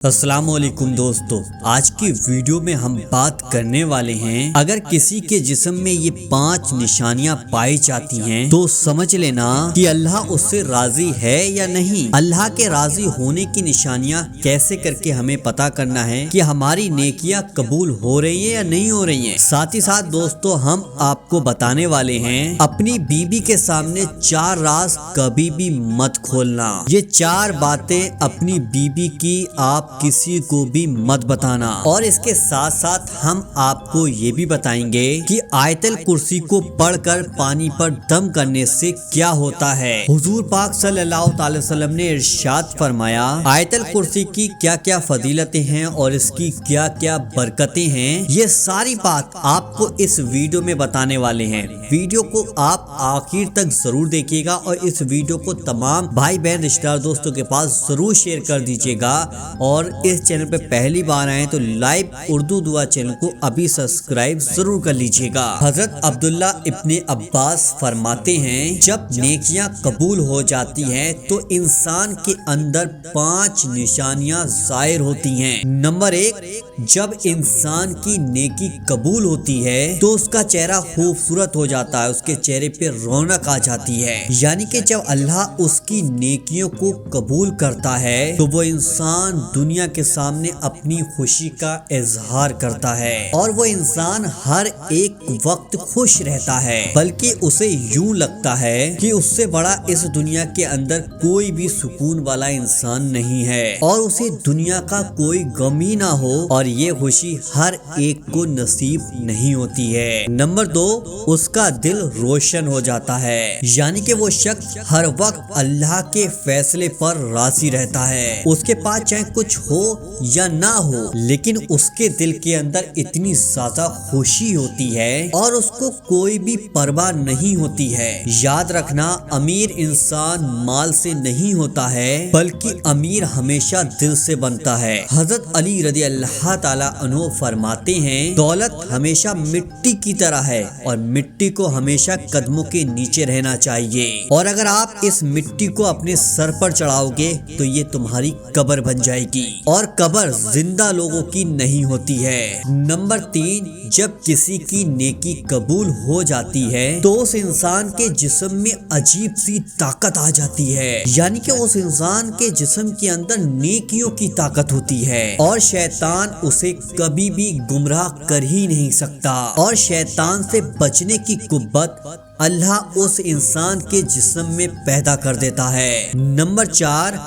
السلام علیکم دوستو، آج کی ویڈیو میں ہم بات کرنے والے ہیں اگر کسی کے جسم میں یہ 5 نشانیاں پائی جاتی ہیں تو سمجھ لینا کہ اللہ اس سے راضی ہے یا نہیں۔ اللہ کے راضی ہونے کی نشانیاں کیسے کر کے ہمیں پتا کرنا ہے کہ ہماری نیکیاں قبول ہو رہی ہیں یا نہیں ہو رہی ہیں۔ ساتھ ہی ساتھ دوستو ہم آپ کو بتانے والے ہیں اپنی بیوی کے سامنے 4 راز کبھی بھی مت کھولنا۔ یہ 4 باتیں اپنی بیوی کی آپ کسی کو بھی مت بتانا، اور اس کے ساتھ ساتھ ہم آپ کو یہ بھی بتائیں گے کہ آیت الکرسی کو پڑھ کر پانی پر دم کرنے سے کیا ہوتا ہے۔ حضور پاک صلی اللہ تعالی وسلم نے ارشاد فرمایا آیت الکرسی کی کیا کیا فضیلتیں ہیں اور اس کی کیا کیا برکتیں ہیں، یہ ساری بات آپ کو اس ویڈیو میں بتانے والے ہیں۔ ویڈیو کو آپ آخر تک ضرور دیکھیے گا اور اس ویڈیو کو تمام بھائی بہن رشتہ دار دوستوں کے پاس ضرور شیئر کر دیجیے گا، اور اس چینل پہ پہلی بار آئیں تو لائیو اردو دعا چینل کو ابھی سبسکرائب ضرور کر لیجیے گا۔ حضرت عبداللہ ابن عباس فرماتے ہیں جب نیکیاں قبول ہو جاتی ہیں تو انسان کے اندر 5 نشانیاں ظاہر ہوتی ہیں۔ نمبر 1، جب انسان کی نیکی قبول ہوتی ہے تو اس کا چہرہ خوبصورت ہو جاتا ہے، اس کے چہرے پہ رونق آ جاتی ہے، یعنی کہ جب اللہ اس کی نیکیوں کو قبول کرتا ہے تو وہ انسان دنیا کے سامنے اپنی خوشی کا اظہار کرتا ہے، اور وہ انسان ہر ایک وقت خوش رہتا ہے، بلکہ اسے یوں لگتا ہے کہ اس سے بڑا اس دنیا کے اندر کوئی بھی سکون والا انسان نہیں ہے، اور اسے دنیا کا کوئی غم ہی نہ ہو، اور یہ خوشی ہر ایک کو نصیب نہیں ہوتی ہے۔ نمبر 2، اس کا دل روشن ہو جاتا ہے، یعنی کہ وہ شخص ہر وقت اللہ کے فیصلے پر راضی رہتا ہے، اس کے پاس چاہے کچھ ہو یا نہ ہو لیکن اس کے دل کے اندر اتنی زیادہ خوشی ہوتی ہے اور اس کو کوئی بھی پرواہ نہیں ہوتی ہے۔ یاد رکھنا، امیر انسان مال سے نہیں ہوتا ہے بلکہ امیر ہمیشہ دل سے بنتا ہے۔ حضرت علی رضی اللہ تعالی عنہ فرماتے ہیں دولت ہمیشہ مٹی کی طرح ہے اور مٹی کو ہمیشہ قدموں کے نیچے رہنا چاہیے، اور اگر آپ اس مٹی کو اپنے سر پر چڑھاؤ گے تو یہ تمہاری قبر بن جائے گی، اور قبر زندہ لوگوں کی نہیں ہوتی ہے۔ نمبر 3، جب کسی کی نیکی قبول ہو جاتی ہے تو اس انسان کے جسم میں عجیب سی طاقت آ جاتی ہے، یعنی کہ اس انسان کے جسم کے اندر نیکیوں کی طاقت ہوتی ہے، اور شیطان اسے کبھی بھی گمراہ کر ہی نہیں سکتا، اور شیطان سے بچنے کی قوت اللہ اس انسان کے جسم میں پیدا کر دیتا ہے۔ نمبر 4،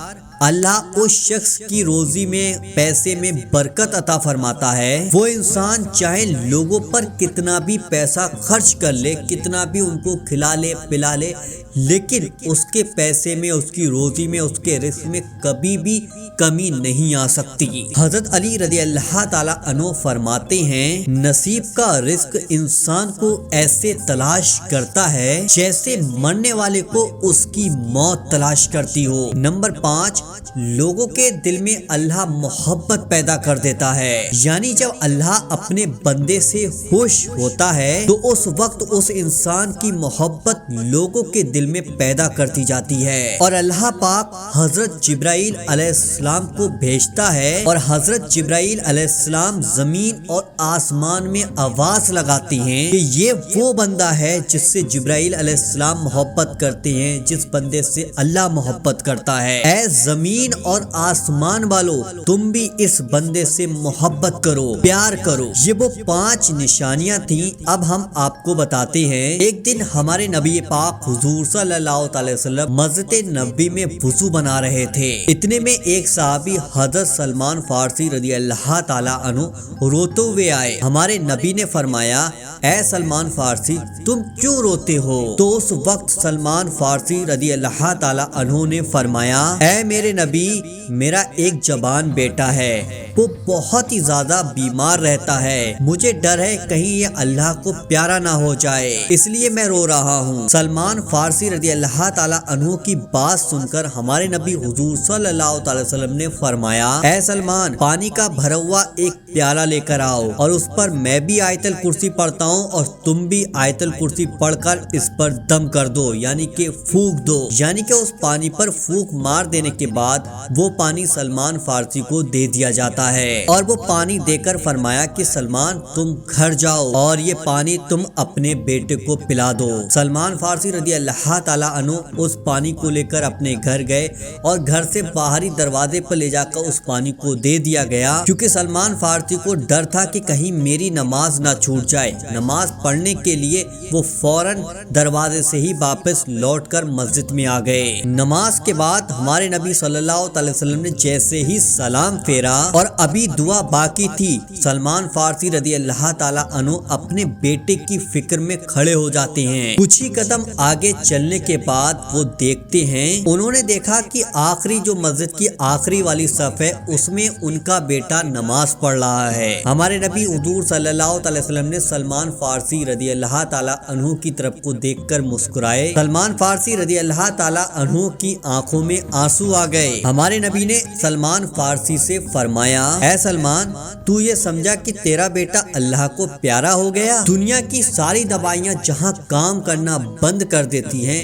اللہ اس شخص کی روزی میں پیسے میں برکت عطا فرماتا ہے۔ وہ انسان چاہے لوگوں پر کتنا بھی پیسہ خرچ کر لے، کتنا بھی ان کو کھلا لے پلا لے، لیکن اس کے پیسے میں، اس کی روزی میں، اس کے رزق میں کبھی بھی کمی نہیں آ سکتی۔ حضرت علی رضی اللہ تعالی عنہ فرماتے ہیں نصیب کا رزق انسان کو ایسے تلاش کرتا ہے جیسے مرنے والے کو اس کی موت تلاش کرتی ہو۔ نمبر 5، لوگوں کے دل میں اللہ محبت پیدا کر دیتا ہے، یعنی جب اللہ اپنے بندے سے خوش ہوتا ہے تو اس وقت اس انسان کی محبت لوگوں کے دل میں پیدا کرتی جاتی ہے، اور اللہ پاک حضرت جبرائیل علیہ السلام کو بھیجتا ہے، اور حضرت جبرائیل علیہ السلام زمین اور آسمان میں آواز لگاتی ہیں کہ یہ وہ بندہ ہے جس سے جبرائیل علیہ السلام محبت کرتے ہیں، جس بندے سے اللہ محبت کرتا ہے۔ اے زمین اور آسمان والو، تم بھی اس بندے سے محبت کرو، پیار کرو۔ یہ وہ 5 نشانیاں تھیں۔ اب ہم آپ کو بتاتے ہیں ایک دن ہمارے نبی پاک حضور صلی اللہ تعالی وسلم مسجد نبوی میں وضو بنا رہے تھے، اتنے میں ایک صحابی حضرت سلمان فارسی رضی اللہ تعالی عنہ روتے ہوئے آئے۔ ہمارے نبی نے فرمایا اے سلمان فارسی تم کیوں روتے ہو؟ تو اس وقت سلمان فارسی رضی اللہ تعالی عنہ نے فرمایا اے میرے نبی، میرا ایک جوان بیٹا ہے وہ بہت ہی زیادہ بیمار رہتا ہے، مجھے ڈر ہے کہیں یہ اللہ کو پیارا نہ ہو جائے، اس لیے میں رو رہا ہوں۔ سلمان فارسی رضی اللہ تعالی عنہ کی بات سن کر ہمارے نبی حضور صلی اللہ تعالی وسلم نے فرمایا، اے سلمان، پانی کا بھرا ہوا ایک پیالہ لے کر آؤ اور اس پر میں بھی آیت الکرسی پڑھتا ہوں اور تم بھی آیت الکرسی پڑھ کر اس پر دم کر دو، یعنی کہ پھونک دو، یعنی کہ اس پانی پر پھونک مار دینے کے بعد وہ پانی سلمان فارسی کو دے دیا جاتا ہے، اور وہ پانی دے کر فرمایا کہ سلمان تم گھر جاؤ اور یہ پانی تم اپنے بیٹے کو پلا دو۔ سلمان فارسی رضی اللہ تعالی عنہ اس پانی کو لے کر اپنے گھر گئے اور گھر سے باہری دروازے پر لے جا کر اس پانی کو دے دیا گیا، کیونکہ سلمان فارسی کو ڈر تھا کہ کہیں میری نماز نہ چھوٹ جائے۔ نماز پڑھنے کے لیے وہ فوراً دروازے سے ہی واپس لوٹ کر مسجد میں آ گئے۔ نماز کے بعد ہمارے نبی صلی اللہ علیہ وسلم نے جیسے ہی سلام پھیرا اور ابھی دعا باقی تھی، سلمان فارسی رضی اللہ تعالی عنہ اپنے بیٹے کی فکر میں کھڑے ہو جاتے ہیں۔ کچھ ہی قدم آگے چلنے کے بعد وہ دیکھتے ہیں، انہوں نے دیکھا کہ آخری جو مسجد کی آخری والی صف ہے اس میں ان کا بیٹا نماز پڑھ رہا ہے۔ ہمارے نبی حضور صلی اللہ علیہ وسلم نے سلمان فارسی رضی اللہ تعالی عنہ کی طرف کو دیکھ کر مسکرائے۔ سلمان فارسی رضی اللہ تعالی عنہ کی آنکھوں میں آنسو آ گئے۔ ہمارے نبی نے سلمان فارسی سے فرمایا، اے سلمان، تو یہ سمجھا کہ تیرا بیٹا اللہ کو پیارا ہو گیا؟ دنیا کی ساری دوائیاں جہاں کام کرنا بند کر دیتی ہیں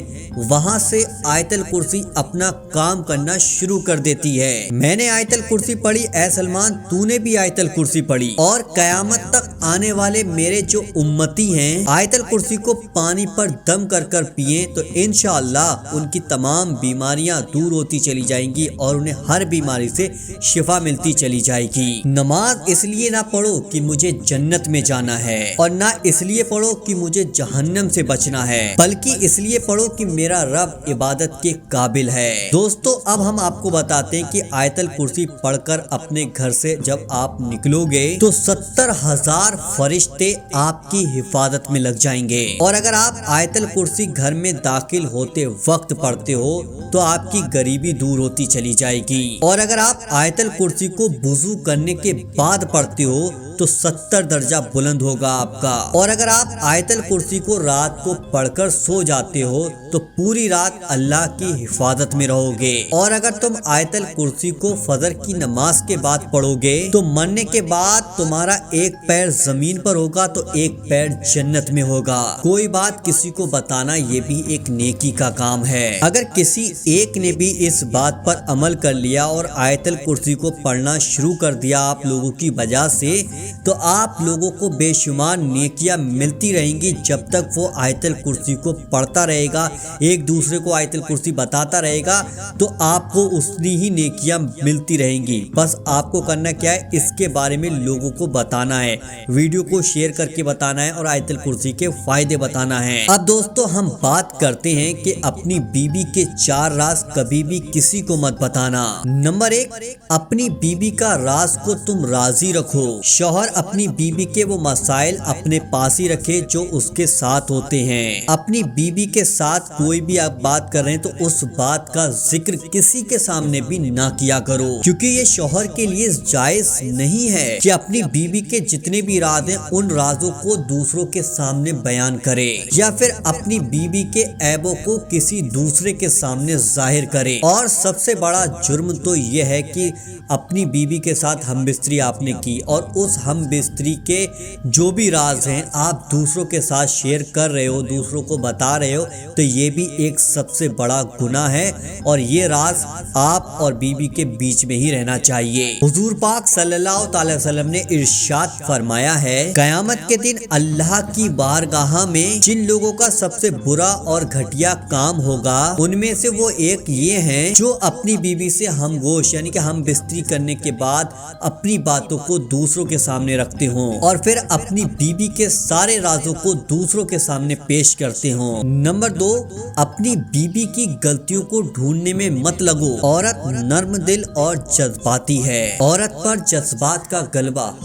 وہاں سے آیت الکرسی اپنا کام کرنا شروع کر دیتی ہے۔ میں نے آیت الکرسی پڑھی، اے سلمان تو نے بھی آیت الکرسی پڑھی، اور قیامت تک آنے والے میرے جو امتی ہیں آیت الکرسی کو پانی پر دم کر کر پیئیں تو انشاءاللہ ان کی تمام بیماریاں دور ہوتی چلی جائیں گی اور انہیں ہر بیماری سے شفا ملتی چلی جائے گی۔ نماز اس لیے نہ پڑھو کہ مجھے جنت میں جانا ہے، اور نہ اس لیے پڑھو کہ مجھے جہنم سے بچنا ہے، بلکہ اس لیے پڑھو کہ میرا رب عبادت کے قابل ہے۔ دوستو، اب ہم آپ کو بتاتے ہیں کہ آیت الکرسی پڑھ کر اپنے گھر سے جب آپ نکلو گے تو 70,000 فرشتے آپ کی حفاظت میں لگ جائیں گے، اور اگر آپ آیت الکرسی گھر میں داخل ہوتے وقت پڑھتے ہو تو آپ کی غریبی دور ہوتی چلی جائے گی، اور اگر آپ آیت الکرسی کو وضو کرنے کے بعد پڑھتے ہو تو 70 درجہ بلند ہوگا آپ کا، اور اگر آپ آیت الکرسی کو رات کو پڑھ کر سو جاتے ہو تو پوری رات اللہ کی حفاظت میں رہو گے، اور اگر تم آیت الکرسی کو فجر کی نماز کے بعد پڑھو گے تو مرنے کے بعد تمہارا ایک پیر زمین پر ہوگا تو ایک پیر جنت میں ہوگا۔ کوئی بات کسی کو بتانا یہ بھی ایک نیکی کا کام ہے۔ اگر کسی ایک نے بھی اس بات پر عمل کر لیا اور آیت الکرسی کو پڑھنا شروع کر دیا آپ لوگوں کی وجہ سے، تو آپ لوگوں کو بے شمار نیکیاں ملتی رہیں گی جب تک وہ آیت الکرسی کو پڑھتا رہے گا، ایک دوسرے کو آیت الکرسی بتاتا رہے گا تو آپ کو اتنی ہی نیکیاں ملتی رہیں گی۔ بس آپ کو کرنا کیا ہے، اس کے بارے میں لوگوں کو بتانا ہے، ویڈیو کو شیئر کر کے بتانا ہے اور آیت الکرسی کے فائدے بتانا ہے۔ اب دوستو، ہم بات کرتے ہیں کہ اپنی بیوی کے 4 راز کبھی بھی کسی کو مت بتانا۔ نمبر 1، اپنی بیوی کا راز کو تم راضی رکھو۔ شوہر اپنی بیوی کے وہ مسائل اپنے پاس ہی رکھے جو اس کے ساتھ ہوتے ہیں۔ اپنی بیوی کے ساتھ کوئی بھی آپ بات کر رہے ہیں تو اس بات کا ذکر کسی کے سامنے بھی نہ کیا کرو، کیونکہ یہ شوہر کے لیے جائز نہیں ہے کہ اپنی بیوی کے جتنے بھی راز ہیں ان رازوں کو دوسروں کے سامنے بیان کرے، یا پھر اپنی بیوی کے عیبوں کو کسی دوسرے کے سامنے ظاہر کرے۔ اور سب سے بڑا جرم تو یہ ہے کہ اپنی بیوی کے ساتھ ہم بستری آپ نے کی اور اس ہم بستری کے جو بھی راز ہیں آپ دوسروں کے ساتھ شیئر کر رہے ہو، دوسروں کو بتا رہے ہو، تو یہ بھی ایک سب سے بڑا گناہ ہے، اور یہ راز آپ اور بیوی کے بیچ میں ہی رہنا چاہیے۔ حضور پاک صلی اللہ تعالی وسلم نے ارشاد فرمایا ہے، قیامت کے دن اللہ کی بارگاہ میں جن لوگوں کا سب سے برا اور گھٹیا کام ہوگا ان میں سے وہ ایک یہ ہیں جو اپنی بیوی سے ہم گوش یعنی کہ ہم بستری کرنے کے بعد اپنی باتوں کو دوسروں کے سامنے رکھتے ہوں اور پھر اپنی بیوی کے سارے رازوں کو دوسروں کے سامنے پیش کرتے ہوں۔ نمبر 2، اپنی بیوی کی غلطیوں کو ڈھونڈنے میں مت لگو۔ عورت نرم دل اور جذباتی ہے، عورت پر جذبات کا غلبہ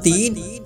3,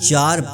4